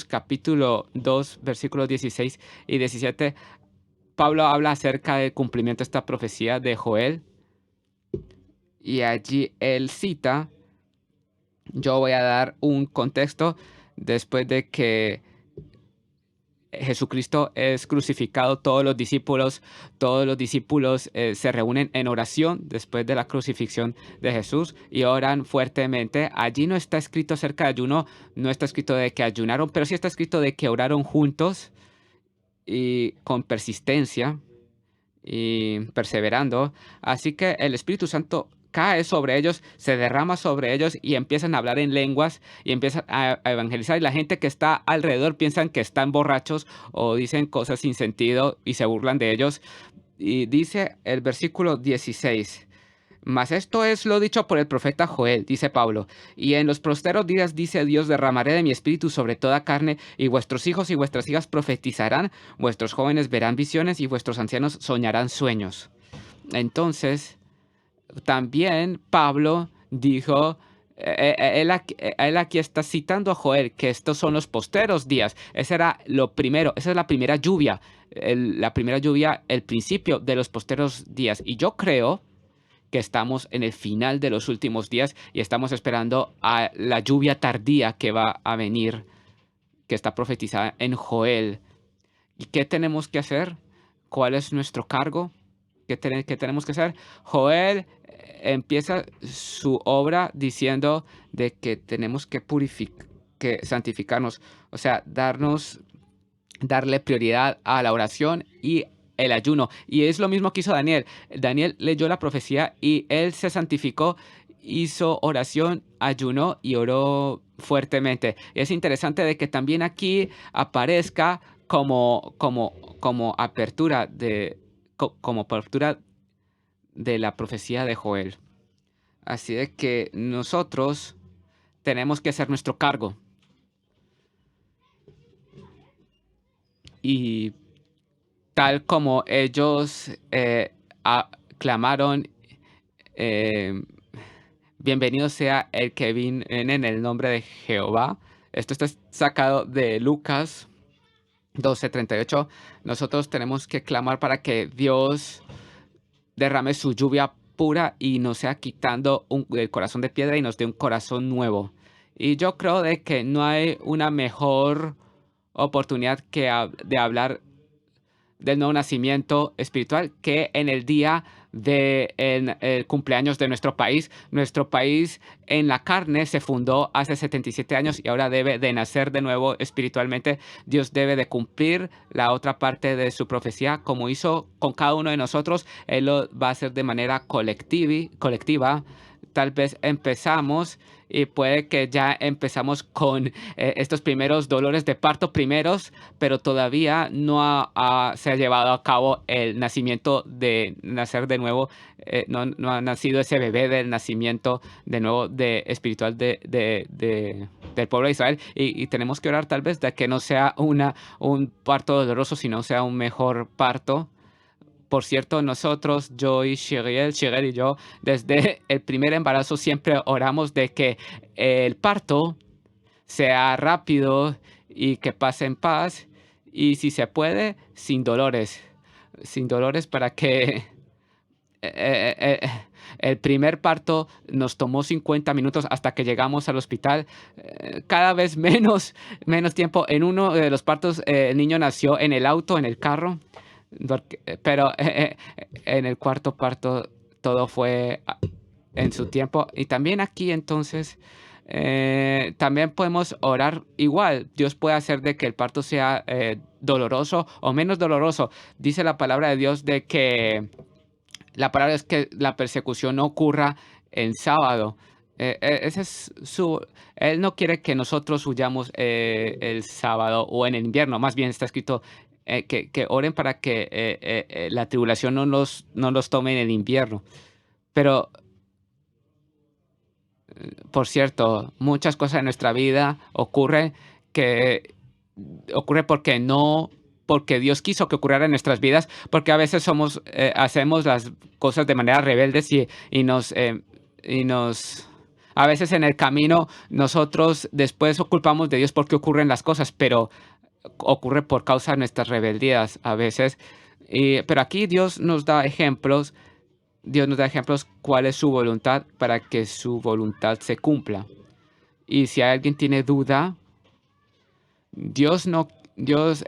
capítulo 2, versículos 16 y 17. Pablo habla acerca del cumplimiento de esta profecía de Joel. Y allí él cita, yo voy a dar un contexto después de que Jesucristo es crucificado, todos los discípulos se reúnen en oración después de la crucifixión de Jesús y oran fuertemente. Allí no está escrito acerca de ayuno, no está escrito de que ayunaron, pero sí está escrito de que oraron juntos y con persistencia y perseverando. Así que el Espíritu Santo cae sobre ellos, se derrama sobre ellos y empiezan a hablar en lenguas y empiezan a evangelizar. Y la gente que está alrededor piensan que están borrachos o dicen cosas sin sentido y se burlan de ellos. Y dice el versículo 16. Mas esto es lo dicho por el profeta Joel, dice Pablo. Y en los posteros días, dice Dios, derramaré de mi espíritu sobre toda carne, y vuestros hijos y vuestras hijas profetizarán, vuestros jóvenes verán visiones, y vuestros ancianos soñarán sueños. Entonces, también Pablo dijo, él aquí está citando a Joel, que estos son los posteros días. Ese era lo primero, esa es la primera lluvia, el principio de los posteros días. Y yo creo que estamos en el final de los últimos días y estamos esperando a la lluvia tardía que va a venir, que está profetizada en Joel. ¿Y qué tenemos que hacer? ¿Cuál es nuestro cargo? ¿Qué tenemos que hacer? Joel empieza su obra diciendo de que tenemos que que santificarnos, o sea, darle prioridad a la oración y el ayuno. Y es lo mismo que hizo Daniel. Daniel leyó la profecía y él se santificó, hizo oración, ayunó y oró fuertemente. Y es interesante de que también aquí aparezca como apertura como apertura de la profecía de Joel. Así de que nosotros tenemos que hacer nuestro cargo. Y tal como ellos clamaron, eh, bienvenido sea el que viene en el nombre de Jehová. Esto está sacado de Lucas 12:38. Nosotros tenemos que clamar para que Dios derrame su lluvia pura y nos sea quitando el corazón de piedra y nos dé un corazón nuevo. Y yo creo de que no hay una mejor oportunidad de hablar del nuevo nacimiento espiritual que en el día el cumpleaños de nuestro país. Nuestro país en la carne se fundó hace 77 años y ahora debe de nacer de nuevo espiritualmente. Dios debe de cumplir la otra parte de su profecía, como hizo con cada uno de nosotros. Él lo va a hacer de manera colectiva. Tal vez empezamos y puede que ya empezamos con estos primeros dolores de parto primeros, pero todavía no se ha llevado a cabo el nacimiento de nacer de nuevo. No ha nacido ese bebé del nacimiento de nuevo espiritual del pueblo de Israel. Y tenemos que orar tal vez de que no sea un parto doloroso, sino sea un mejor parto. Por cierto, nosotros, yo y Shirel y yo, desde el primer embarazo siempre oramos de que el parto sea rápido y que pase en paz y si se puede, sin dolores para que el primer parto nos tomó 50 minutos hasta que llegamos al hospital. Cada vez menos tiempo. En uno de los partos, el niño nació en el auto, en el carro. Pero en el cuarto parto todo fue en su tiempo. Y también aquí entonces también podemos orar igual. Dios puede hacer de que el parto sea doloroso o menos doloroso. Dice la palabra de Dios de que la palabra es que la persecución no ocurra en sábado. Ese es Él no quiere que nosotros huyamos el sábado o en el invierno. Más bien está escrito que oren para que la tribulación no los tome en el invierno. Pero, por cierto, muchas cosas en nuestra vida que ocurre porque Dios quiso que ocurriera en nuestras vidas, porque a veces hacemos las cosas de manera rebeldes y a veces en el camino nosotros después culpamos de Dios porque ocurren las cosas, pero ocurre por causa de nuestras rebeldías a veces. Pero aquí Dios nos da ejemplos cuál es su voluntad para que su voluntad se cumpla. Y si alguien tiene duda,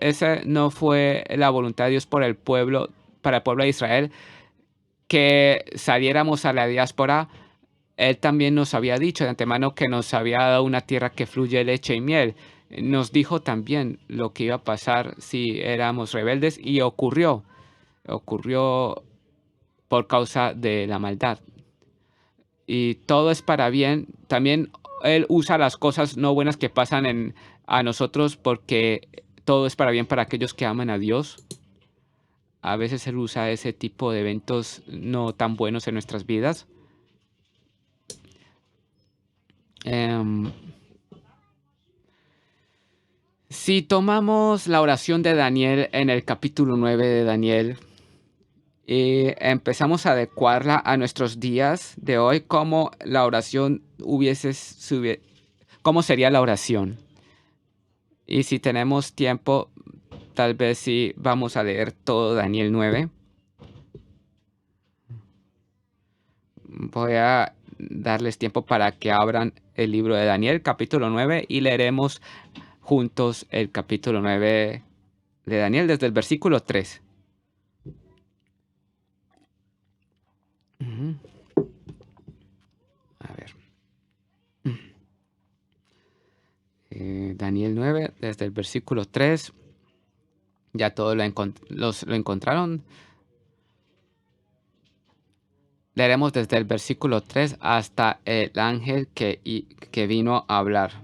esa no fue la voluntad de Dios para el pueblo de Israel, que saliéramos a la diáspora. Él también nos había dicho de antemano que nos había dado una tierra que fluye leche y miel. Nos dijo también lo que iba a pasar si éramos rebeldes y ocurrió por causa de la maldad. Y todo es para bien. También Él usa las cosas no buenas que pasan a nosotros porque todo es para bien para aquellos que aman a Dios. A veces Él usa ese tipo de eventos no tan buenos en nuestras vidas. Si tomamos la oración de Daniel en el capítulo 9 de Daniel y empezamos a adecuarla a nuestros días de hoy, ¿cómo sería la oración? Y si tenemos tiempo, tal vez sí vamos a leer todo Daniel 9. Voy a darles tiempo para que abran el libro de Daniel, capítulo 9, y leeremos juntos el capítulo 9 de Daniel desde el versículo 3. A ver. Daniel 9, desde el versículo 3. Ya todos lo encontraron. Leeremos desde el versículo 3 hasta el ángel que vino a hablar.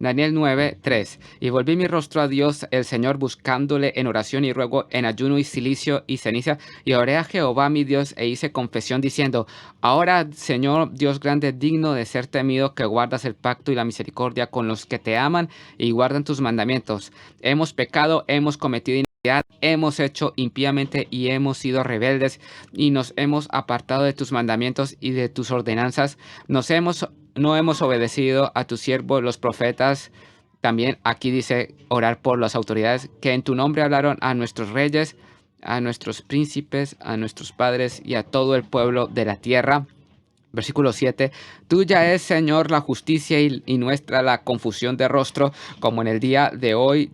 Daniel 9, 3. Y volví mi rostro a Dios, el Señor, buscándole en oración y ruego, en ayuno y cilicio y ceniza. Y oré a Jehová mi Dios e hice confesión diciendo: Ahora, Señor, Dios grande, digno de ser temido, que guardas el pacto y la misericordia con los que te aman y guardan tus mandamientos. Hemos pecado, hemos cometido iniquidad, hemos hecho impíamente y hemos sido rebeldes y nos hemos apartado de tus mandamientos y de tus ordenanzas. No hemos obedecido a tus siervos los profetas. También aquí dice orar por las autoridades que en tu nombre hablaron a nuestros reyes, a nuestros príncipes, a nuestros padres y a todo el pueblo de la tierra. Versículo 7. Tuya es, Señor, la justicia y nuestra la confusión de rostro, como en el día de hoy,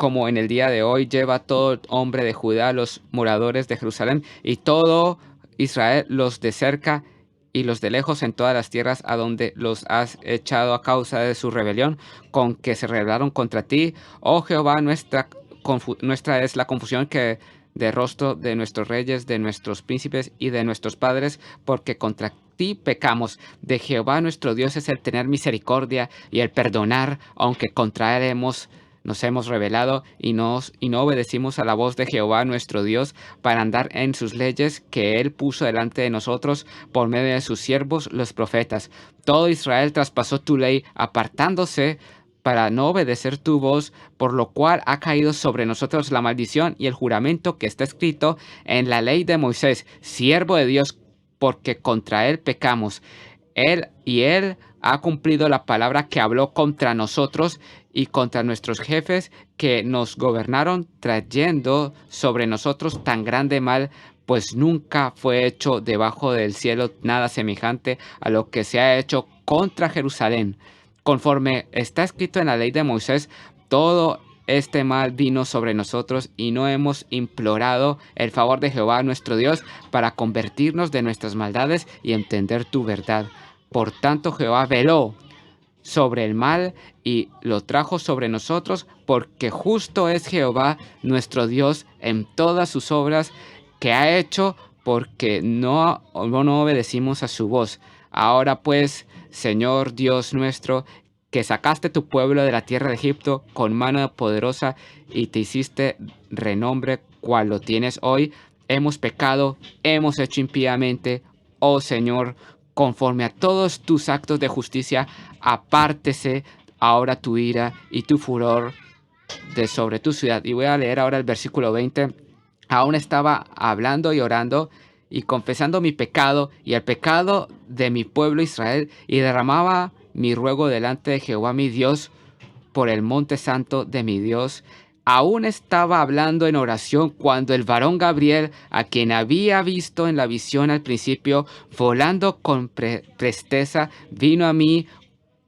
como en el día de hoy lleva todo hombre de Judá, los moradores de Jerusalén, y todo Israel, los de cerca y los de lejos, en todas las tierras a donde los has echado a causa de su rebelión, con que se rebelaron contra ti. Oh Jehová, nuestra es la confusión que de rostro de nuestros reyes, de nuestros príncipes y de nuestros padres, porque contra ti pecamos. De Jehová nuestro Dios es el tener misericordia y el perdonar, aunque contra él nos hemos rebelado y no obedecimos a la voz de Jehová nuestro Dios para andar en sus leyes que él puso delante de nosotros por medio de sus siervos los profetas. Todo Israel traspasó tu ley, apartándose para no obedecer tu voz, por lo cual ha caído sobre nosotros la maldición y el juramento que está escrito en la ley de Moisés, siervo de Dios, porque contra él pecamos. Él ha cumplido la palabra que habló contra nosotros y contra nuestros jefes que nos gobernaron, trayendo sobre nosotros tan grande mal, pues nunca fue hecho debajo del cielo nada semejante a lo que se ha hecho contra Jerusalén. Conforme está escrito en la ley de Moisés, todo este mal vino sobre nosotros y no hemos implorado el favor de Jehová nuestro Dios para convertirnos de nuestras maldades y entender tu verdad. Por tanto, Jehová veló sobre el mal y lo trajo sobre nosotros, porque justo es Jehová nuestro Dios en todas sus obras que ha hecho, porque no obedecimos a su voz. Ahora pues, Señor Dios nuestro, que sacaste tu pueblo de la tierra de Egipto con mano poderosa y te hiciste renombre cual lo tienes hoy, hemos pecado, hemos hecho impíamente, oh Señor, conforme a todos tus actos de justicia, apártese ahora tu ira y tu furor de sobre tu ciudad. Y voy a leer ahora el versículo 20. Aún estaba hablando y orando y confesando mi pecado y el pecado de mi pueblo Israel, y derramaba mi ruego delante de Jehová mi Dios por el monte santo de mi Dios. Aún estaba hablando en oración cuando el varón Gabriel, a quien había visto en la visión al principio, volando con presteza, vino a mí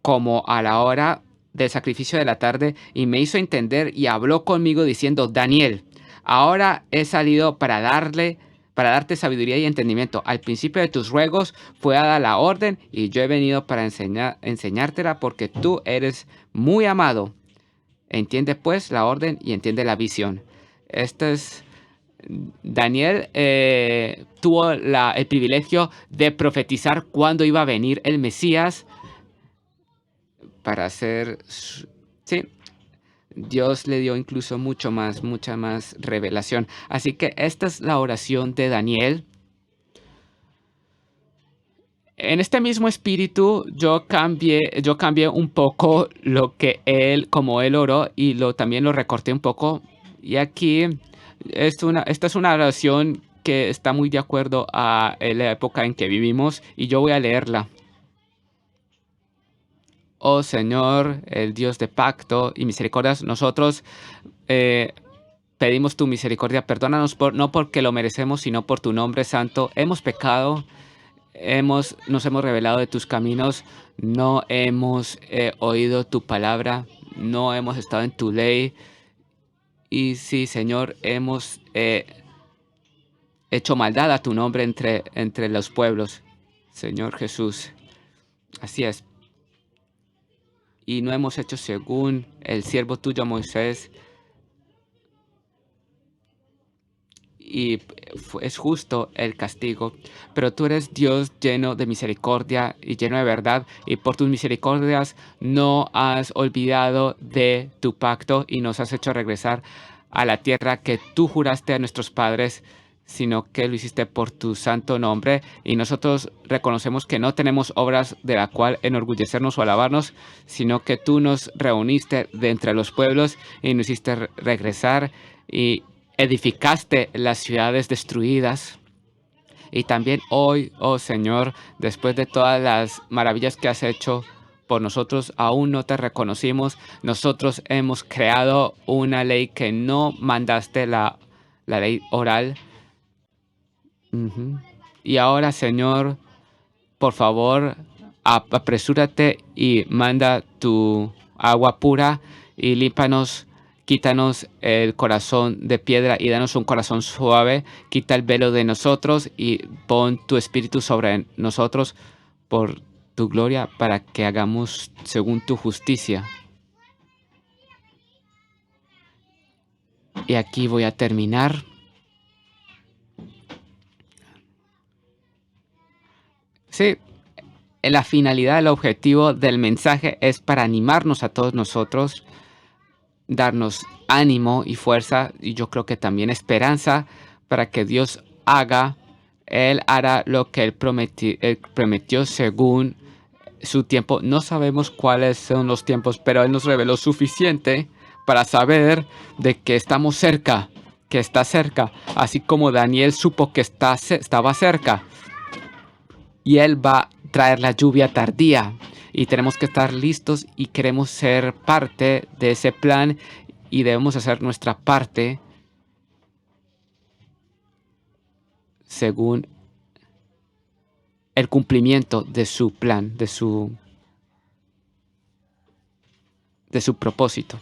como a la hora del sacrificio de la tarde, y me hizo entender y habló conmigo diciendo: Daniel, ahora he salido para darte sabiduría y entendimiento. Al principio de tus ruegos fue dada la orden, y yo he venido para enseñártela, porque tú eres muy amado. Entiende pues la orden y entiende la visión. Este es Daniel. Tuvo el privilegio de profetizar cuándo iba a venir el Mesías para hacer... Sí, Dios le dio incluso mucha más revelación. Así que esta es la oración de Daniel. En este mismo espíritu yo cambié un poco lo que como él oró, y también lo recorté un poco. Y aquí esta es una oración que está muy de acuerdo a la época en que vivimos, y yo voy a leerla. Oh Señor, el Dios de pacto y misericordias, nosotros pedimos tu misericordia. Perdónanos no porque lo merecemos, sino por tu nombre santo. Hemos pecado, nos hemos revelado de tus caminos, no hemos oído tu palabra, no hemos estado en tu ley. Y sí, Señor, hemos hecho maldad a tu nombre entre los pueblos, Señor Jesús. Así es. Y no hemos hecho según el siervo tuyo Moisés. Y es justo el castigo, pero tú eres Dios lleno de misericordia y lleno de verdad, y por tus misericordias no has olvidado de tu pacto y nos has hecho regresar a la tierra que tú juraste a nuestros padres, sino que lo hiciste por tu santo nombre. Y nosotros reconocemos que no tenemos obras de la cual enorgullecernos o alabarnos, sino que tú nos reuniste de entre los pueblos y nos hiciste regresar, y edificaste las ciudades destruidas. Y también hoy, oh Señor, después de todas las maravillas que has hecho por nosotros, aún no te reconocimos. Nosotros hemos creado una ley que no mandaste, la ley oral. Y ahora, Señor, por favor, apresúrate y manda tu agua pura y límpanos, Quítanos el corazón de piedra y danos un corazón suave. Quita el velo de nosotros y pon tu espíritu sobre nosotros por tu gloria para que hagamos según tu justicia. Y aquí voy a terminar. Sí, la finalidad, el objetivo del mensaje es para animarnos a todos nosotros, darnos ánimo y fuerza, y yo creo que también esperanza para que Dios haga, Él hará lo que Él prometió según su tiempo. No sabemos cuáles son los tiempos, pero Él nos reveló suficiente para saber de que estamos cerca, que está cerca, así como Daniel supo que estaba cerca. Y Él va a traer la lluvia tardía. Y tenemos que estar listos y queremos ser parte de ese plan y debemos hacer nuestra parte según el cumplimiento de su plan, de su propósito.